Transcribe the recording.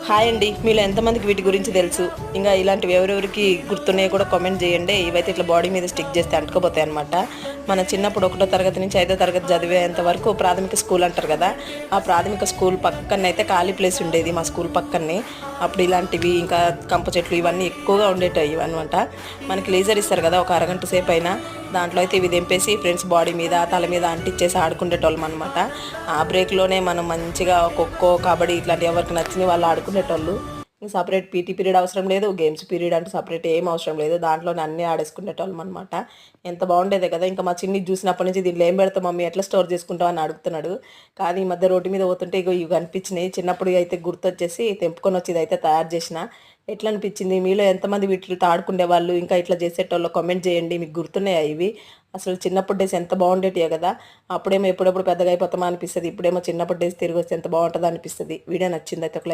Hi అండి, మీలో ఎంతమందికి వీటి గురించి తెలుసు? ఇంకా ఇలాంటివి ఎవరెవరికి గుర్తున్నాయో కూడా కామెంట్ చేయండి. ఇవైతే ఇట్లా బాడీ మీద స్టిక్ చేస్తే అంటుకోపోతాయి అనమాట. మన చిన్నప్పుడు 1వ తరగతి నుంచి 5వ తరగతి చదివేంత వరకు ప్రాథమిక స్కూల్ అంటారు కదా, ఆ ప్రాథమిక స్కూల్ పక్కన అయితే ఖాళీ ప్లేస్ ఉండేది మా స్కూల్ పక్కనే. అప్పుడు ఇలాంటివి ఇంకా కంప చెట్లు ఇవన్నీ ఎక్కువగా ఉండేటివి అనమాట. మనకి లేజర్ ఇస్తారు కదా, ఒక అరగంట సేపు అయినా దాంట్లో అయితే ఇవి తెంపేసి ఫ్రెండ్స్ బాడీ మీద తల మీద అంటించేసి ఆడుకునేటోళ్ళం అనమాట. ఆ బ్రేక్లోనే మనం మంచిగా ఖోఖో కబడ్డీ ఇట్లాంటి ఎవరికి నచ్చిన వాళ్ళు ఆడుకునేటోళ్ళు. సపరేట్ పీటీ పీరియడ్ అవసరం లేదు, గేమ్స్ పీరియడ్ అంటూ సపరేట్ ఏం అవసరం లేదు, దాంట్లోనే అన్నీ ఆడేసుకునేటోళ్ళం అనమాట. ఎంత బాగుండేదే కదా. ఇంకా మా చిన్ని చూసినప్పటి నుంచి దీంట్లో ఏం పెడతాం మమ్మీ, ఎట్లా స్టోర్ చేసుకుంటాం అని అడుగుతున్నాడు. కానీ ఈ మధ్య రోడ్డు మీద పోతుంటే ఇవి కనిపించినాయి. చిన్నప్పుడు అయితే గుర్తొచ్చేసి తెంపుకొని వచ్చి ఇదైతే తయారు చేసిన. ఎట్లా అనిపించింది? మీలో ఎంతమంది వీటితో ఆడుకునే వాళ్ళు, ఇంకా ఇట్లా చేసేటోళ్ళు కామెంట్ చేయండి. మీకు గుర్తున్నాయా ఇవి? అసలు చిన్నప్పుడు డేస్ ఎంత బాగుండేటియో కదా. అప్పుడేమో ఎప్పుడెప్పుడు పెద్దగా అయిపోతామా అనిపిస్తుంది, ఇప్పుడేమో చిన్నప్పుడు డేస్ తిరిగి వస్తే ఎంత బాగుంటుందో అనిపిస్తుంది. వీడియో నచ్చింది అయితే ఒక లైక్